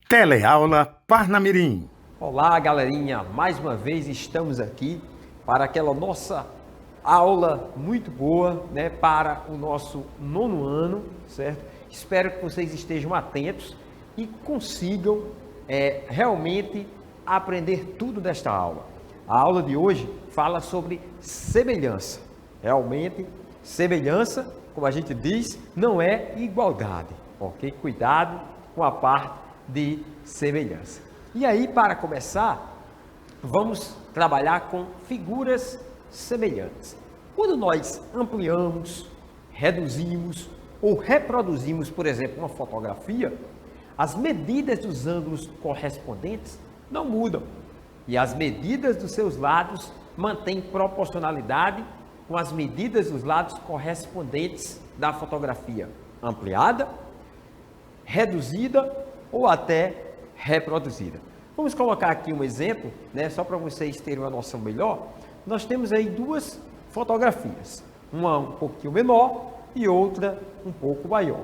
Teleaula Parnamirim. Olá, galerinha! Mais uma vez estamos aqui para aquela nossa aula muito boa, né, para o nosso nono ano, certo? Espero que vocês estejam atentos e consigam realmente aprender tudo desta aula. A aula de hoje fala sobre semelhança. Realmente, semelhança, como a gente diz, não é igualdade, ok? Cuidado com a parte de semelhança. E aí, para começar, vamos trabalhar com figuras semelhantes. Quando nós ampliamos, reduzimos ou reproduzimos, por exemplo, uma fotografia, as medidas dos ângulos correspondentes não mudam e as medidas dos seus lados mantêm proporcionalidade com as medidas dos lados correspondentes da fotografia ampliada, reduzida ou até reproduzida. Vamos colocar aqui um exemplo, né, só para vocês terem uma noção melhor. Nós temos aí duas fotografias, uma um pouquinho menor e outra um pouco maior.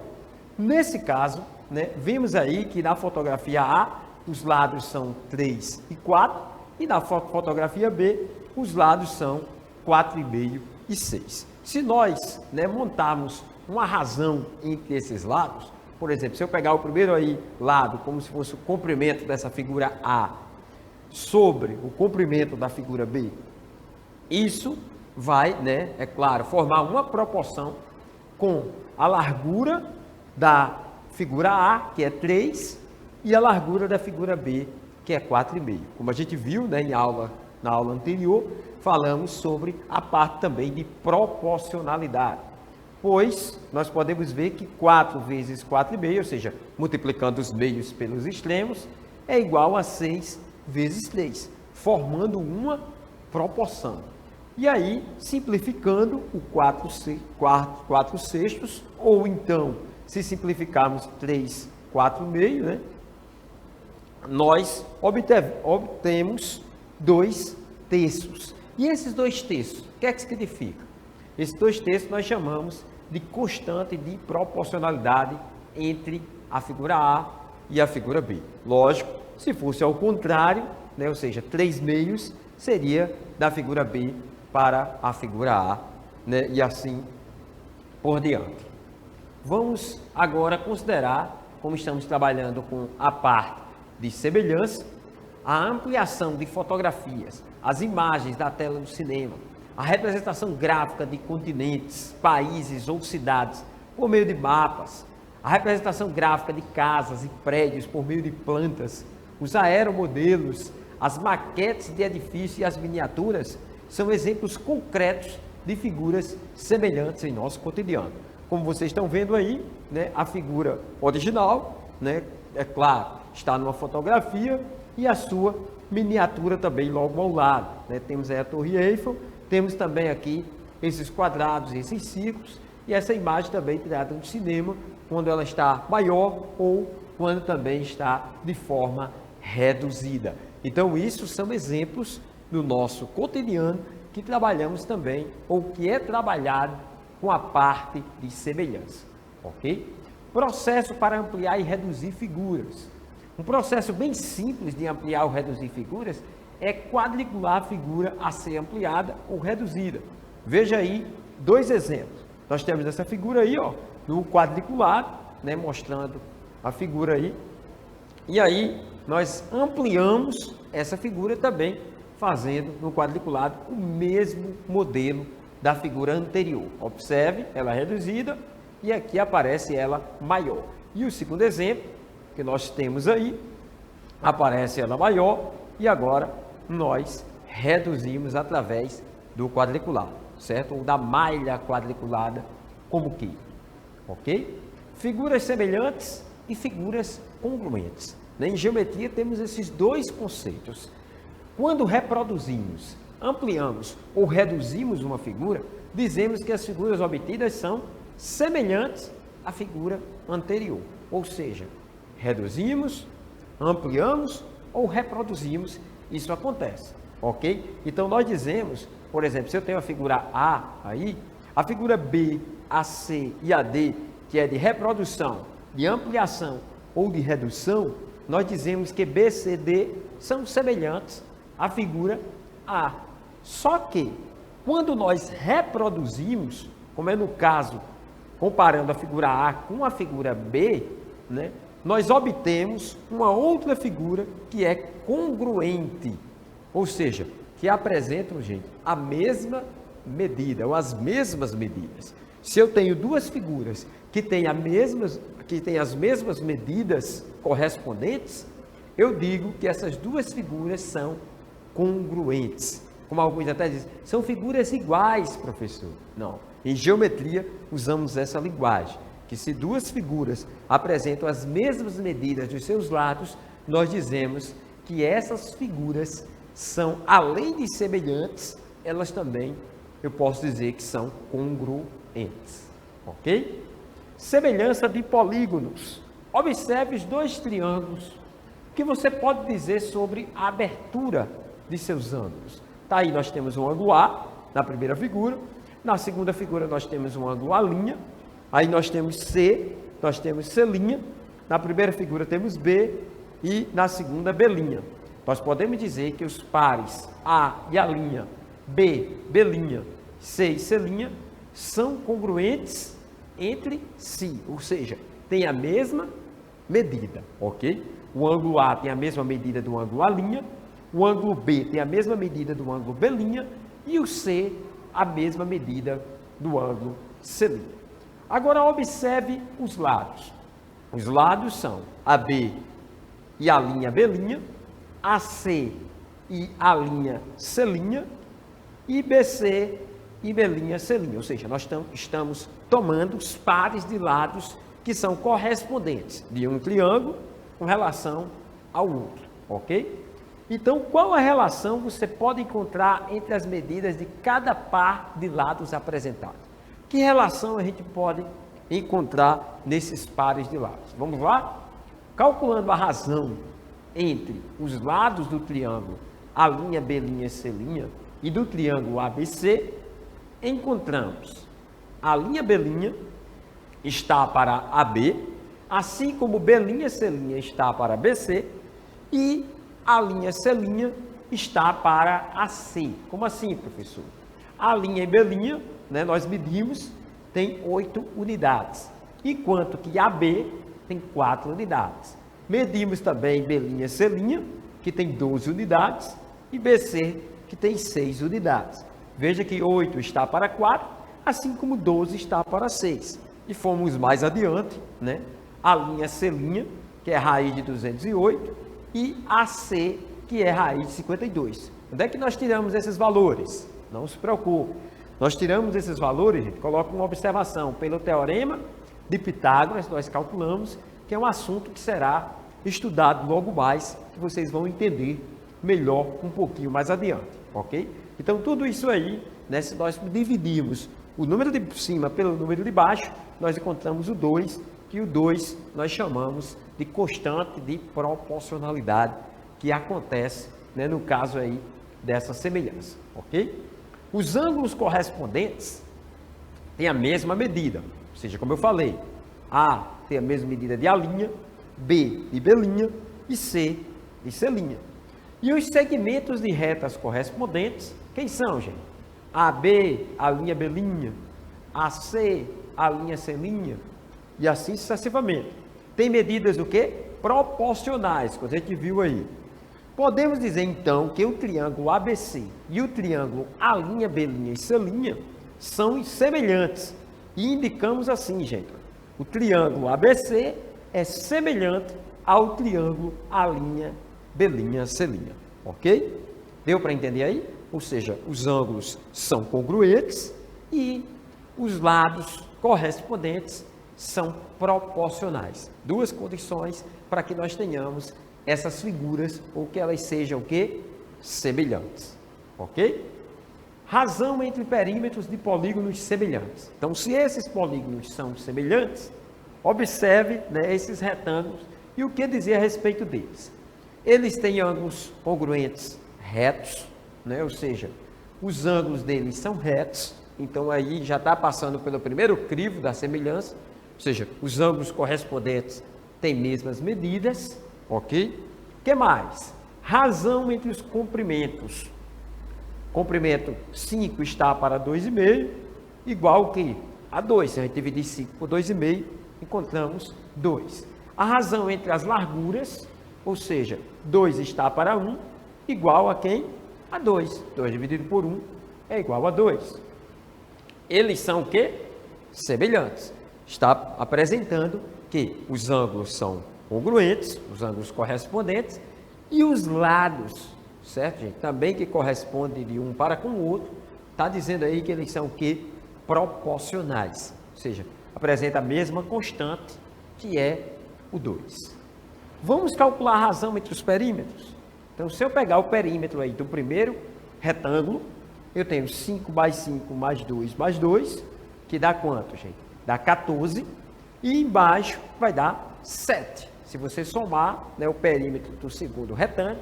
Nesse caso, né, vemos aí que na fotografia A os lados são 3 e 4 e na fotografia B os lados são 4,5 e 6. Se nós, né, montarmos uma razão entre esses lados, por exemplo, se eu pegar o primeiro aí lado como se fosse o comprimento dessa figura A sobre o comprimento da figura B, isso vai, né, é claro, formar uma proporção com a largura da figura A, que é 3, e a largura da figura B, que é 4,5. Como a gente viu, né, na aula anterior, falamos sobre a parte também de proporcionalidade, pois nós podemos ver que 4 vezes 4,5, ou seja, multiplicando os meios pelos extremos, é igual a 6 vezes 3, formando uma proporção. E aí, simplificando o 4 sextos, ou então, se simplificarmos 3, 4,5, né, nós obtemos 2 terços. E esses 2 terços, o que é que significa? Esses 2 terços nós chamamos de constante de proporcionalidade entre a figura A e a figura B. Lógico, se fosse ao contrário, né, ou seja, 3 meios seria da figura B para a figura A, né, e assim por diante. Vamos agora considerar, como estamos trabalhando com a parte de semelhança, a ampliação de fotografias, as imagens da tela do cinema, a representação gráfica de continentes, países ou cidades por meio de mapas, a representação gráfica de casas e prédios por meio de plantas, os aeromodelos, as maquetes de edifícios e as miniaturas são exemplos concretos de figuras semelhantes em nosso cotidiano. Como vocês estão vendo aí, né, a figura original, né, é claro, está numa fotografia e a sua miniatura também logo ao lado, né? Temos aí a Torre Eiffel, temos também aqui esses quadrados, esses círculos e essa imagem também tirada do cinema, quando ela está maior ou quando também está de forma reduzida. Então, isso são exemplos do nosso cotidiano que trabalhamos também, ou que é trabalhado com a parte de semelhança, ok? Processo para ampliar e reduzir figuras. Um processo bem simples de ampliar ou reduzir figuras é quadricular a figura a ser ampliada ou reduzida. Veja aí 2 exemplos. Nós temos essa figura aí, ó, no quadriculado, né, mostrando a figura aí. E aí nós ampliamos essa figura também, fazendo no quadriculado o mesmo modelo da figura anterior. Observe, ela é reduzida e aqui aparece ela maior. E o segundo exemplo que nós temos aí, aparece ela maior e agora nós reduzimos através do quadriculado, certo? Ou da malha quadriculada, como que, ok? Figuras semelhantes e figuras congruentes. Em geometria temos esses 2 conceitos. Quando reproduzimos, ampliamos ou reduzimos uma figura, dizemos que as figuras obtidas são semelhantes à figura anterior, ou seja, reduzimos, ampliamos ou reproduzimos, isso acontece, ok? Então nós dizemos, por exemplo, se eu tenho a figura A aí, a figura B, a C e a D, que é de reprodução, de ampliação ou de redução, nós dizemos que B, C, D são semelhantes à figura A. Só que, quando nós reproduzimos, como é no caso, comparando a figura A com a figura B, né, nós obtemos uma outra figura que é congruente, ou seja, que apresentam, gente, a mesma medida, ou as mesmas medidas. Se eu tenho duas figuras que têm as mesmas medidas correspondentes, eu digo que essas duas figuras são congruentes. Como alguns até dizem, são figuras iguais, professor. Não. Em geometria, usamos essa linguagem, que se duas figuras apresentam as mesmas medidas dos seus lados, nós dizemos que essas figuras são, além de semelhantes, elas também, eu posso dizer que são congruentes. Ok? Semelhança de polígonos. Observe os dois triângulos. O que você pode dizer sobre a abertura de seus ângulos? Tá aí, nós temos um ângulo A na primeira figura. Na segunda figura, nós temos um ângulo A'. Aí nós temos C, nós temos C'. Na primeira figura temos B e na segunda B'. Nós podemos dizer que os pares A e A', B, B', C e C' são congruentes entre si, ou seja, tem a mesma medida, ok? O ângulo A tem a mesma medida do ângulo A', o ângulo B tem a mesma medida do ângulo B' e o C a mesma medida do ângulo C'. Agora observe os lados. Os lados são AB e a linha B', AC e a linha C' e BC e B' C', ou seja, nós estamos tomando os pares de lados que são correspondentes de um triângulo com relação ao outro, ok? Então, qual a relação você pode encontrar entre as medidas de cada par de lados apresentados? Que relação a gente pode encontrar nesses pares de lados? Vamos lá? Calculando a razão entre os lados do triângulo A', B', C' e do triângulo ABC, encontramos a linha B' está para AB, assim como B', C' está para BC e a linha C' está para AC. Como assim, professor? A linha B', né, nós medimos, tem 8 unidades, enquanto que AB tem 4 unidades. Medimos também B', C', que tem 12 unidades, e BC, que tem 6 unidades. Veja que 8 está para 4, assim como 12 está para 6. E fomos mais adiante, né? A linha C', que é raiz de 208, e a C, que é raiz de 52. Onde é que nós tiramos esses valores? Não se preocupe. Nós tiramos esses valores, gente, coloca uma observação. Pelo teorema de Pitágoras, nós calculamos, que é um assunto que será estudado logo mais, que vocês vão entender melhor um pouquinho mais adiante, ok? Então, tudo isso aí, né, se nós dividirmos o número de cima pelo número de baixo, nós encontramos o 2, que o 2 nós chamamos de constante de proporcionalidade, que acontece, né, no caso aí dessa semelhança, ok? Os ângulos correspondentes têm a mesma medida, ou seja, como eu falei, A tem a mesma medida de A', B de B' e C de C'. E os segmentos de retas correspondentes, quem são, gente? AB, a linha B', AC, a linha C', e assim sucessivamente. Tem medidas do quê? Proporcionais, que a gente viu aí. Podemos dizer, então, que o triângulo ABC e o triângulo A', B' e C' são semelhantes. E indicamos assim, gente, o triângulo ABC é semelhante ao triângulo A', B', C'. Ok? Deu para entender aí? Ou seja, os ângulos são congruentes e os lados correspondentes são proporcionais. Duas condições para que nós tenhamos essas figuras, ou que elas sejam o quê? Semelhantes. Ok? Razão entre perímetros de polígonos semelhantes. Então, se esses polígonos são semelhantes, observe, né, esses retângulos e o que dizer a respeito deles. Eles têm ângulos congruentes retos, né? Ou seja, os ângulos deles são retos, então aí já está passando pelo primeiro crivo da semelhança, ou seja, os ângulos correspondentes têm mesmas medidas Ok? O que mais? Razão entre os comprimentos. Comprimento 5 está para 2,5, igual que a 2. Se a gente dividir 5 por 2,5, encontramos 2. A razão entre as larguras, ou seja, 2 está para 1, igual a quem? A 2. 2 dividido por 1 é igual a 2. Eles são o quê? Semelhantes. Está apresentando que os ângulos são congruentes, os ângulos correspondentes, e os lados, certo, gente? Também que correspondem de um para com o outro, está dizendo aí que eles são o quê? Proporcionais. Ou seja, apresenta a mesma constante, que é o 2. Vamos calcular a razão entre os perímetros. Então, se eu pegar o perímetro aí do primeiro retângulo, eu tenho 5 mais 5 mais 2 mais 2, que dá quanto, gente? Dá 14, e embaixo vai dar 7. Se você somar, né, o perímetro do segundo retângulo,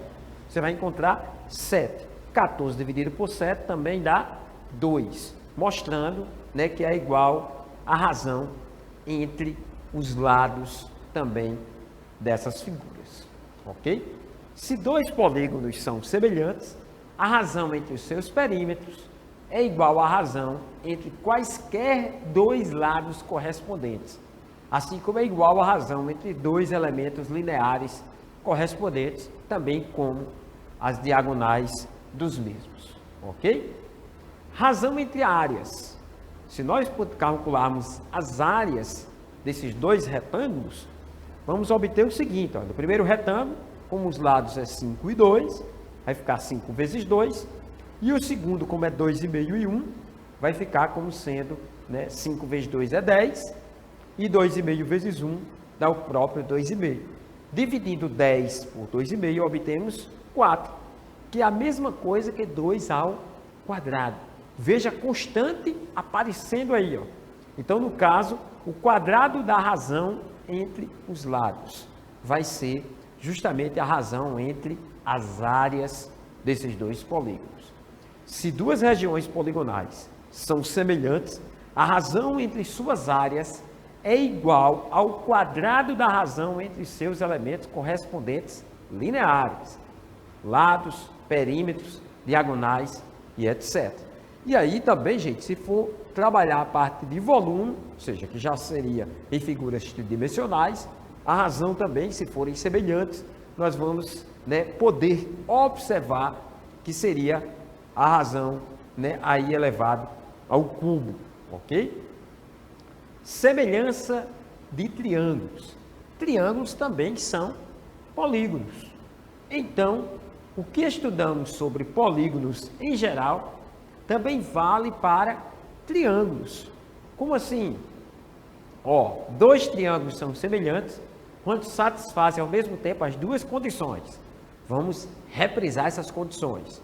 você vai encontrar 7. 14 dividido por 7 também dá 2, mostrando, né, que é igual a razão entre os lados também dessas figuras, ok? Se dois polígonos são semelhantes, a razão entre os seus perímetros é igual à razão entre quaisquer dois lados correspondentes, assim como é igual à razão entre dois elementos lineares correspondentes, também como as diagonais dos mesmos, ok? Razão entre áreas. Se nós calcularmos as áreas desses dois retângulos, vamos obter o seguinte, ó, no primeiro retângulo, como os lados é 5 e 2, vai ficar 5 vezes 2, e o segundo, como é 2,5 e 1, vai ficar como sendo, né, 5 vezes 2 é 10, e 2,5 vezes 1 dá o próprio 2,5. Dividindo 10 por 2,5, obtemos 4, que é a mesma coisa que 2 ao quadrado. Veja a constante aparecendo aí, ó. Então, no caso, o quadrado da razão entre os lados vai ser justamente a razão entre as áreas desses dois polígonos. Se duas regiões poligonais são semelhantes, a razão entre suas áreas é igual ao quadrado da razão entre seus elementos correspondentes lineares, lados, perímetros, diagonais e etc. E aí também, gente, se for trabalhar a parte de volume, ou seja, que já seria em figuras tridimensionais, a razão também, se forem semelhantes, nós vamos, né, poder observar que seria a razão, né, aí elevado ao cubo, ok? Semelhança de triângulos. Triângulos também são polígonos. Então, o que estudamos sobre polígonos em geral também vale para triângulos. Como assim? Ó, dois triângulos são semelhantes quando satisfazem ao mesmo tempo as duas condições. Vamos reprisar essas condições.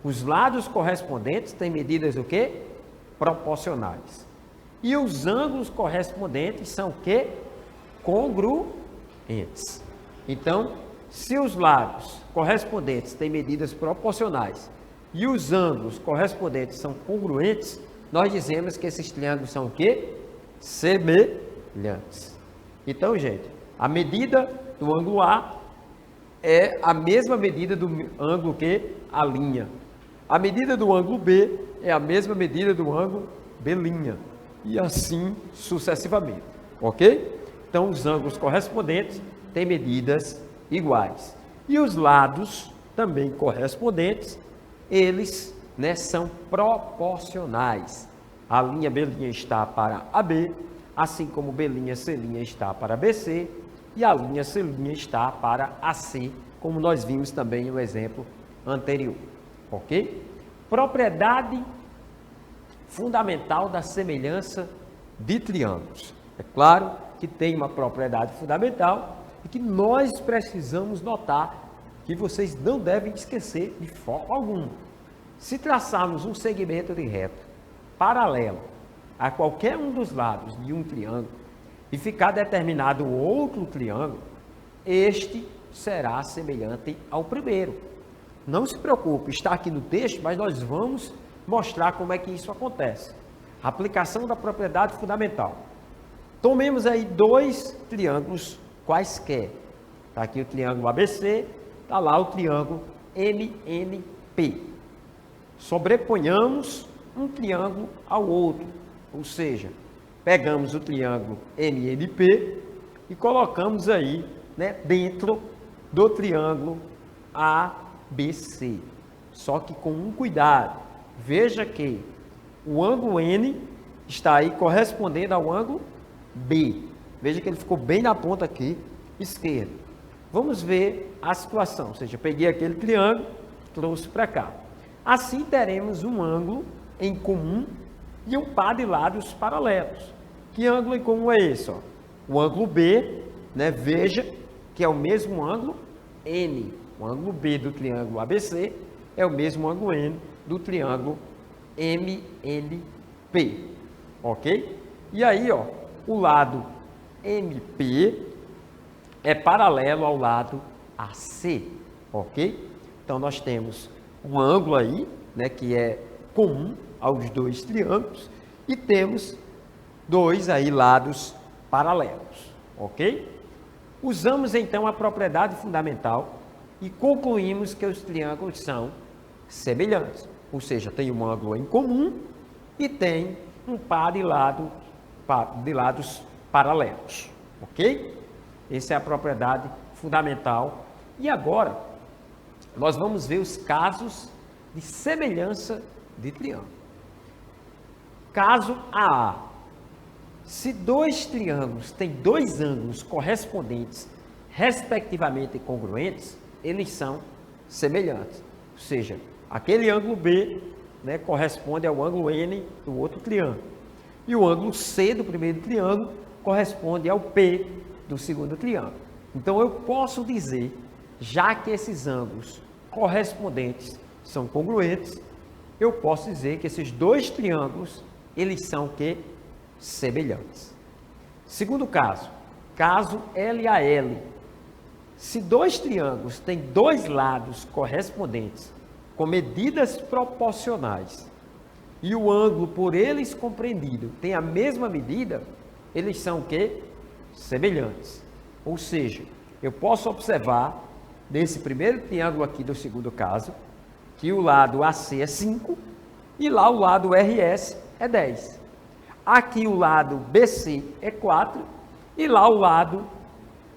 Os lados correspondentes têm medidas o quê? Proporcionais. E os ângulos correspondentes são o quê? Congruentes. Então, se os lados correspondentes têm medidas proporcionais e os ângulos correspondentes são congruentes, nós dizemos que esses triângulos são o quê? Semelhantes. Então, gente, a medida do ângulo A é a mesma medida do ângulo que a linha. A medida do ângulo B é a mesma medida do ângulo B'. E assim sucessivamente, ok? Então, os ângulos correspondentes têm medidas iguais. E os lados também correspondentes, eles, né, são proporcionais. A linha B' está para AB, assim como B', C' está para BC, e a linha C' está para AC, como nós vimos também no exemplo anterior, ok? Propriedade fundamental da semelhança de triângulos. É claro que tem uma propriedade fundamental e que nós precisamos notar, que vocês não devem esquecer de forma alguma. Se traçarmos um segmento de reta paralelo a qualquer um dos lados de um triângulo e ficar determinado outro triângulo, este será semelhante ao primeiro. Não se preocupe, está aqui no texto, mas nós vamos mostrar como é que isso acontece. Aplicação da propriedade fundamental. Tomemos aí dois triângulos quaisquer, Está aqui o triângulo ABC, está lá o triângulo MNP. Sobreponhamos um triângulo ao outro, ou seja, pegamos o triângulo MNP e colocamos aí, né, dentro do triângulo ABC. Só que com um cuidado. Veja que o ângulo N está aí correspondendo ao ângulo B. Veja que ele ficou bem na ponta aqui esquerda. Vamos ver a situação. Ou seja, eu peguei aquele triângulo, trouxe para cá. Assim teremos um ângulo em comum e um par de lados paralelos. Que ângulo em comum é esse? Ó? O ângulo B, né? Veja que é o mesmo ângulo N. O ângulo B do triângulo ABC é o mesmo ângulo N do triângulo MNP. Ok? E aí, ó, o lado MP é paralelo ao lado AC. Ok? Então, nós temos um ângulo aí, né, que é comum aos dois triângulos, e temos dois aí lados paralelos, ok? Usamos então a propriedade fundamental e concluímos que os triângulos são semelhantes, ou seja, tem um ângulo em comum e tem um par de lados paralelos, ok? Essa é a propriedade fundamental. E agora, nós vamos ver os casos de semelhança de triângulo. Caso A. Se dois triângulos têm dois ângulos correspondentes, respectivamente congruentes, eles são semelhantes. Ou seja, aquele ângulo B, né, corresponde ao ângulo N do outro triângulo. E o ângulo C do primeiro triângulo corresponde ao P do segundo triângulo. Então, eu posso dizer, já que esses ângulos correspondentes são congruentes, eu posso dizer que esses dois triângulos, eles são o quê? Semelhantes. Segundo caso, caso LAL. Se dois triângulos têm dois lados correspondentes com medidas proporcionais e o ângulo por eles compreendido tem a mesma medida, eles são o quê? Semelhantes. Ou seja, eu posso observar nesse primeiro triângulo aqui do segundo caso, que o lado AC é 5 e lá o lado RS é 10. Aqui o lado BC é 4 e lá o lado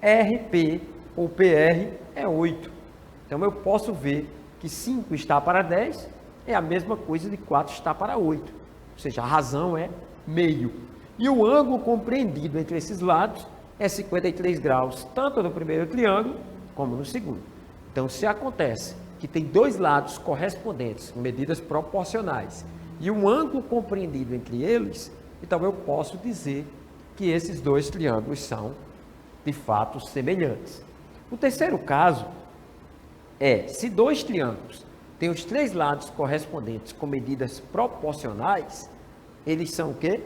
RP ou PR é 8. Então eu posso ver que 5 está para 10 é a mesma coisa de 4 está para 8. Ou seja, a razão é meio. E o ângulo compreendido entre esses lados é 53 graus, tanto no primeiro triângulo como no segundo. Então, se acontece que tem dois lados correspondentes, com medidas proporcionais, e um ângulo compreendido entre eles, então eu posso dizer que esses dois triângulos são, de fato, semelhantes. O terceiro caso é, se dois triângulos têm os três lados correspondentes com medidas proporcionais, eles são o quê?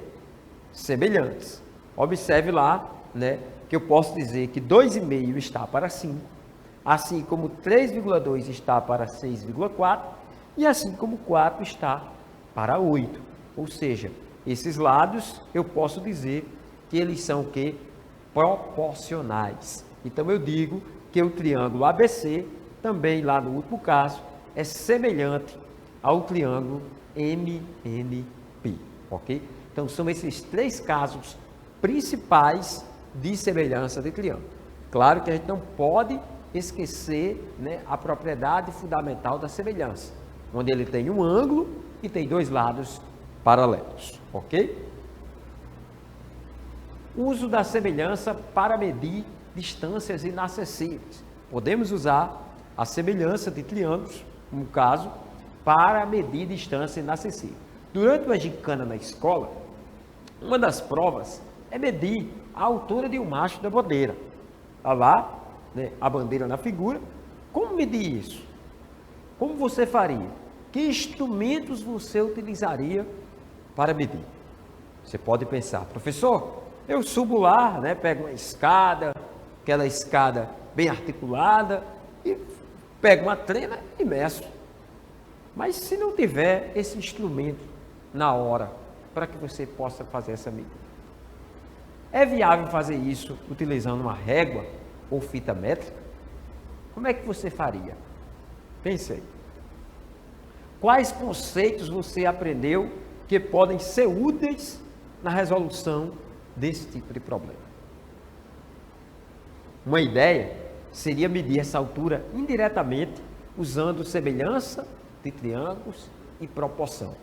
Semelhantes. Observe lá, né, que eu posso dizer que 2,5 está para 5, assim como 3,2 está para 6,4 e assim como 4 está para 8. Ou seja, esses lados eu posso dizer que eles são o quê? Proporcionais. Então eu digo que o triângulo ABC, também lá no último caso, é semelhante ao triângulo MNP, ok? Então são esses três casos principais de semelhança de triângulo. Claro que a gente não pode esquecer, né, a propriedade fundamental da semelhança, onde ele tem um ângulo e tem dois lados paralelos, ok? Uso da semelhança para medir distâncias inacessíveis. Podemos usar a semelhança de triângulos, no caso, para medir distância inacessível. Durante uma gincana na escola, uma das provas é medir a altura de um macho da bandeira. Olha lá, né, a bandeira na figura. Como medir isso? Como você faria? Que instrumentos você utilizaria para medir? Você pode pensar, professor, eu subo lá, né, pego uma escada, aquela escada bem articulada, e pego uma trena e meço. Mas se não tiver esse instrumento na hora, para que você possa fazer essa medida? É viável fazer isso utilizando uma régua ou fita métrica? como é que você faria? Pense aí. Quais conceitos você aprendeu que podem ser úteis na resolução desse tipo de problema? Uma ideia seria medir essa altura indiretamente usando semelhança de triângulos e proporção,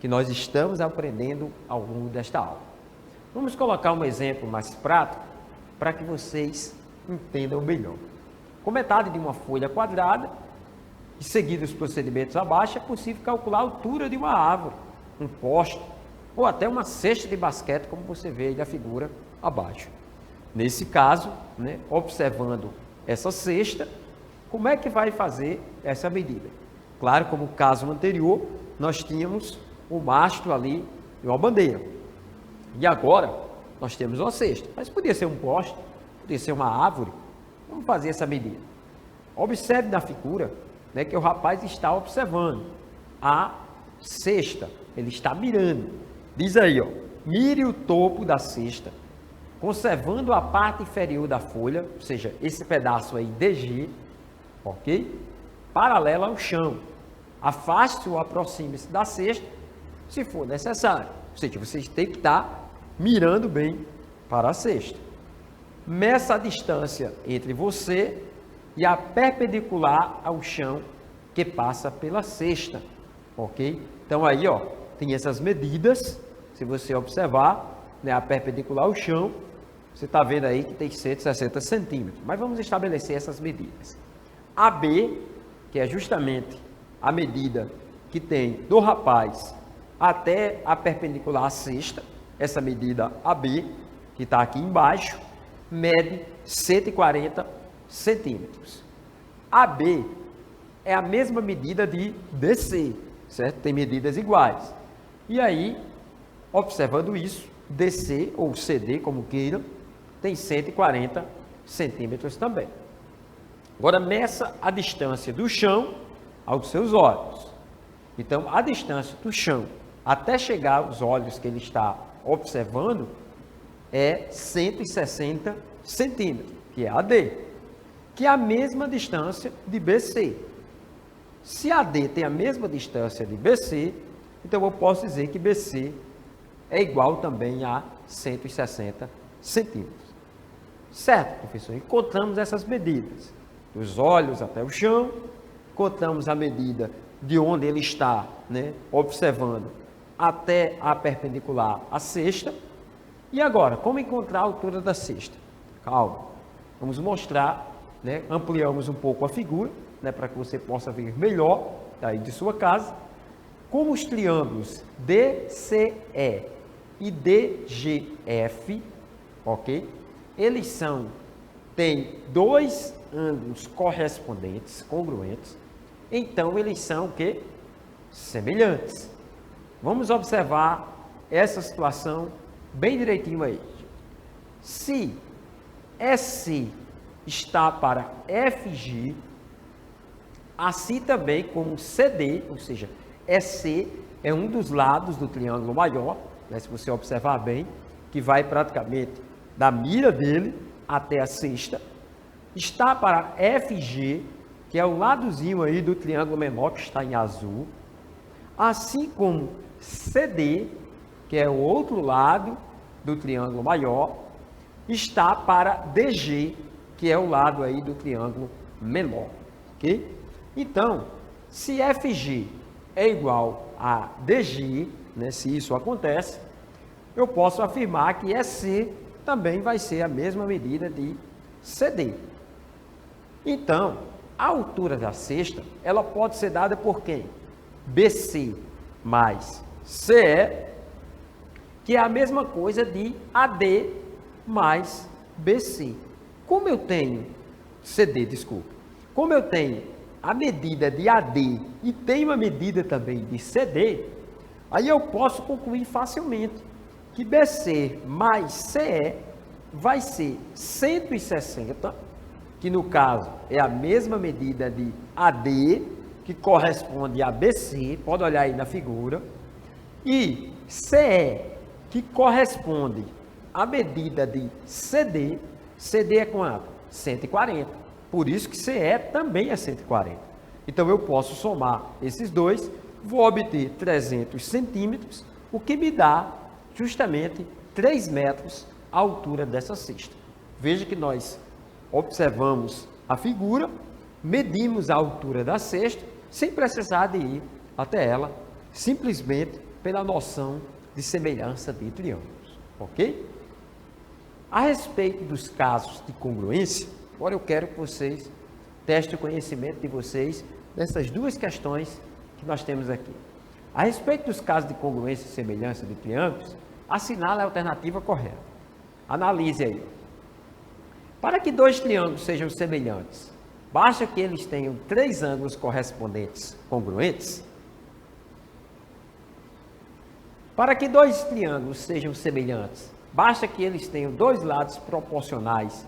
que nós estamos aprendendo ao longo desta aula. Vamos colocar um exemplo mais prático para que vocês entendam melhor. Com metade de uma folha quadrada e seguindo os procedimentos abaixo, é possível calcular a altura de uma árvore, um poste ou até uma cesta de basquete, como você vê aí na figura abaixo. Nesse caso, observando essa cesta, como é que vai fazer essa medida? Claro, como o caso anterior, nós tínhamos o mastro ali e uma bandeira. E agora, nós temos uma cesta. Mas podia ser um poste, podia ser uma árvore. Vamos fazer essa medida. Observe na figura que o rapaz está observando a cesta. Ele está mirando. Diz aí, mire o topo da cesta, conservando a parte inferior da folha, ou seja, esse pedaço aí DG, ok? Paralelo ao chão. Afaste-se ou aproxime-se da cesta, se for necessário. Ou seja, vocês têm que estar mirando bem para a cesta. Meça a distância entre você e a perpendicular ao chão que passa pela cesta, ok? Então aí, tem essas medidas. Se você observar, a perpendicular ao chão, você está vendo aí que tem 160 centímetros. Mas vamos estabelecer essas medidas. AB, que é justamente a medida que tem do rapaz até a perpendicular à cesta, essa medida AB, que está aqui embaixo, mede 140 centímetros. AB é a mesma medida de DC, certo? Tem medidas iguais. E aí, observando isso, DC ou CD, como queiram, tem 140 centímetros também. Agora, meça a distância do chão aos seus olhos. Então, a distância do chão até chegar aos olhos que ele está observando é 160 centímetros, que é AD, que é a mesma distância de BC. Se AD tem a mesma distância de BC, então eu posso dizer que BC é igual também a 160 centímetros. Certo, professor? Encontramos essas medidas, dos olhos até o chão, encontramos a medida de onde ele está, observando até a perpendicular à cesta. E agora, como encontrar a altura da cesta? Calma, vamos mostrar, ampliamos um pouco a figura, para que você possa ver melhor, aí de sua casa, como os triângulos DCE e DGF, ok? Eles têm dois ângulos correspondentes, congruentes, então eles são o quê? Semelhantes. Vamos observar essa situação bem direitinho aí. Se SC está para FG, assim também como CD, ou seja, EC é um dos lados do triângulo maior, se você observar bem, que vai praticamente da mira dele até a cesta, está para FG, que é o ladozinho aí do triângulo menor que está em azul, assim como CD, que é o outro lado do triângulo maior, está para DG, que é o lado aí do triângulo menor, ok? Então, se FG é igual a DG, se isso acontece, eu posso afirmar que EC também vai ser a mesma medida de CD. Então, a altura da cesta, ela pode ser dada por quem? BC mais CE, que é a mesma coisa de AD mais BC. Como eu tenho CD, desculpa, como eu tenho a medida de AD e tenho a medida também de CD, aí eu posso concluir facilmente que BC mais CE vai ser 160, que no caso é a mesma medida de AD, que corresponde a BC, pode olhar aí na figura, e CE, que corresponde à medida de CD, CD é quanto? 140. Por isso que CE também é 140. Então, eu posso somar esses dois, vou obter 300 centímetros, o que me dá justamente 3 metros a altura dessa cesta. Veja que nós observamos a figura, medimos a altura da cesta, sem precisar de ir até ela, simplesmente pela noção de semelhança de triângulos, ok? A respeito dos casos de congruência, agora eu quero que vocês testem o conhecimento de vocês nessas duas questões que nós temos aqui. A respeito dos casos de congruência e semelhança de triângulos, assinale a alternativa correta. Analise aí. Para que dois triângulos sejam semelhantes, basta que eles tenham 3 ângulos correspondentes congruentes? Para que dois triângulos sejam semelhantes, basta que eles tenham 2 lados proporcionais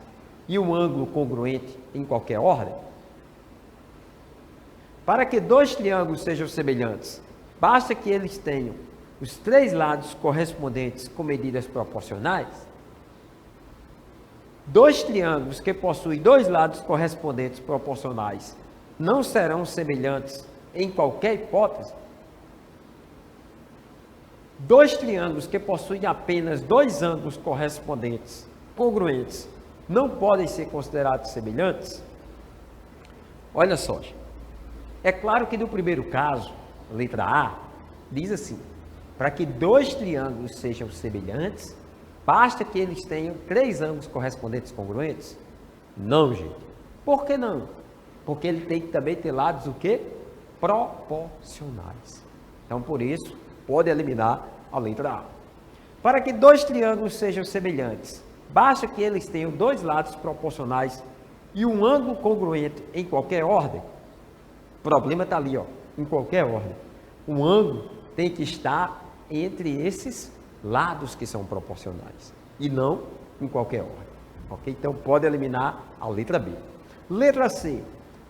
e um ângulo congruente em qualquer ordem? Para que dois triângulos sejam semelhantes, basta que eles tenham os 3 lados correspondentes com medidas proporcionais? Dois triângulos que possuem 2 lados correspondentes proporcionais não serão semelhantes em qualquer hipótese? Dois triângulos que possuem apenas 2 ângulos correspondentes congruentes não podem ser considerados semelhantes? Olha só, é claro que no primeiro caso, letra A, diz assim: para que dois triângulos sejam semelhantes, basta que eles tenham 3 ângulos correspondentes congruentes? Não, gente. Por que não? Porque ele tem que também ter lados o quê? Proporcionais. Então, por isso, pode eliminar a letra A. Para que dois triângulos sejam semelhantes, basta que eles tenham 2 lados proporcionais e um ângulo congruente em qualquer ordem? O problema está ali, ó, em qualquer ordem. O ângulo tem que estar entre esses lados que são proporcionais e não em qualquer ordem, ok? Então pode eliminar a letra B. Letra C.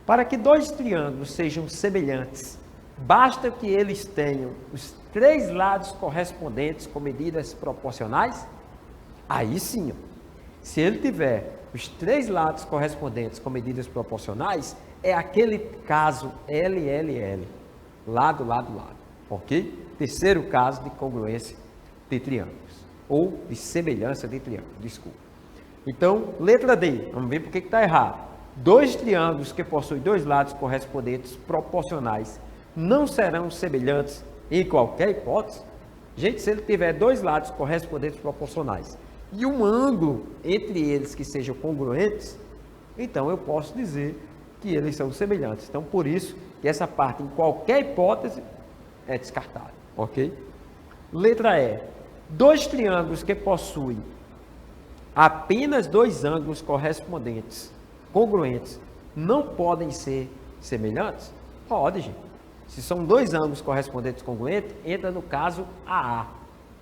Para que dois triângulos sejam semelhantes, basta que eles tenham os 3 lados correspondentes com medidas proporcionais? Aí sim, ó. Se ele tiver os 3 lados correspondentes com medidas proporcionais, é aquele caso LLL, lado, lado, lado, ok? Terceiro caso de congruência de triângulos, ou de semelhança de triângulos, desculpa. Então, letra D, vamos ver por que está errado. Dois triângulos que possuem 2 lados correspondentes proporcionais não serão semelhantes em qualquer hipótese? Gente, se ele tiver 2 lados correspondentes proporcionais e um ângulo entre eles que sejam congruentes, então eu posso dizer que eles são semelhantes. Então, por isso que essa parte, em qualquer hipótese, é descartada, ok? Letra E. Dois triângulos que possuem apenas 2 ângulos correspondentes, congruentes, não podem ser semelhantes? Pode, gente. Se são 2 ângulos correspondentes congruentes, entra no caso AA,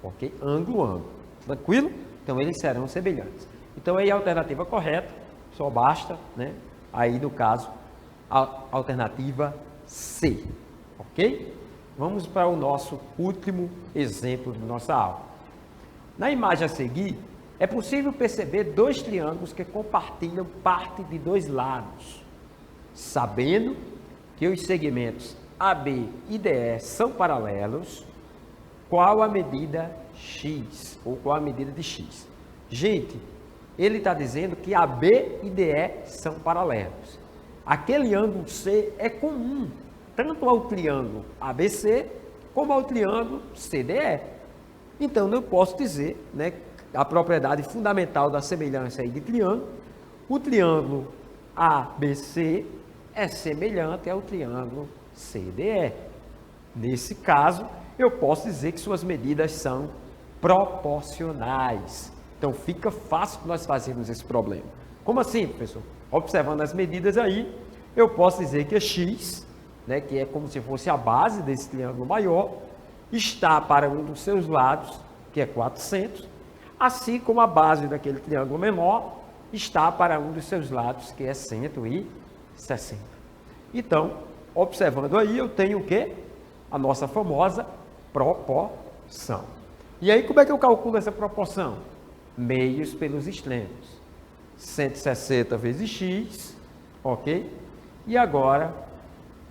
ok? Ângulo, ângulo. Tranquilo? Então, eles serão semelhantes. Então, aí a alternativa correta, só basta, né? Aí, no caso, a alternativa C, ok? Vamos para o nosso último exemplo de nossa aula. Na imagem a seguir, é possível perceber 2 triângulos que compartilham parte de 2 lados. Sabendo que os segmentos AB e DE são paralelos, qual a medida X, ou qual a medida de X? Gente, ele está dizendo que AB e DE são paralelos. Aquele ângulo C é comum, tanto ao triângulo ABC, como ao triângulo CDE. Então, eu posso dizer, né, a propriedade fundamental da semelhança aí de triângulo, o triângulo ABC é semelhante ao triângulo CDE. Nesse caso, eu posso dizer que suas medidas são proporcionais. Então, fica fácil nós fazermos esse problema. Como assim, professor? Observando as medidas aí, eu posso dizer que a X, né, que é como se fosse a base desse triângulo maior, está para um dos seus lados, que é 400, assim como a base daquele triângulo menor está para um dos seus lados, que é 160. Então, observando aí, eu tenho o quê? A nossa famosa proporção. E aí, como é que eu calculo essa proporção? Meios pelos extremos. 160 vezes x, ok? E agora,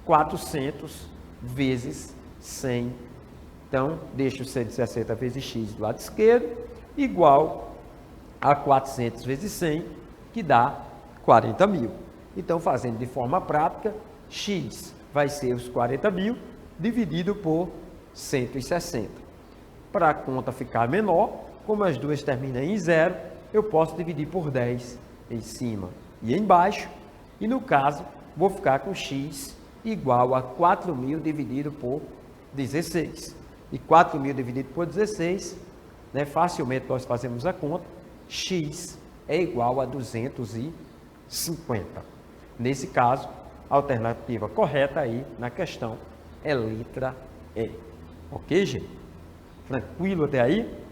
400 vezes 100. Então, deixa o 160 vezes x do lado esquerdo, igual a 400 vezes 100, que dá 40 mil. Então, fazendo de forma prática, x vai ser os 40 mil dividido por 160. Para a conta ficar menor, como as duas terminam em zero, eu posso dividir por 10 em cima e embaixo. E no caso, vou ficar com x igual a 4.000 dividido por 16. E 4.000 dividido por 16, né, facilmente nós fazemos a conta, x é igual a 250. Nesse caso, a alternativa correta aí na questão é letra E. Ok, gente? Tranquilo até aí?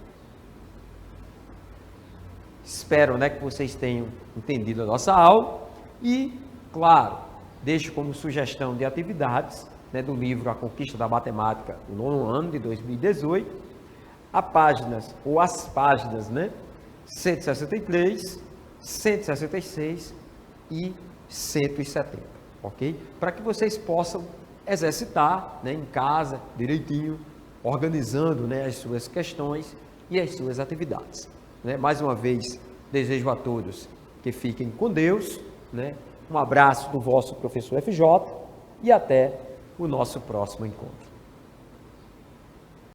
Espero, né, que vocês tenham entendido a nossa aula e, claro, deixo como sugestão de atividades, né, do livro A Conquista da Matemática, o 9º ano de 2018, as páginas, né, 163, 166 e 170, ok? Para que vocês possam exercitar, né, em casa, direitinho, organizando, né, as suas questões e as suas atividades. Né? Mais uma vez, desejo a todos que fiquem com Deus, né? Um abraço do vosso professor FJ e até o nosso próximo encontro.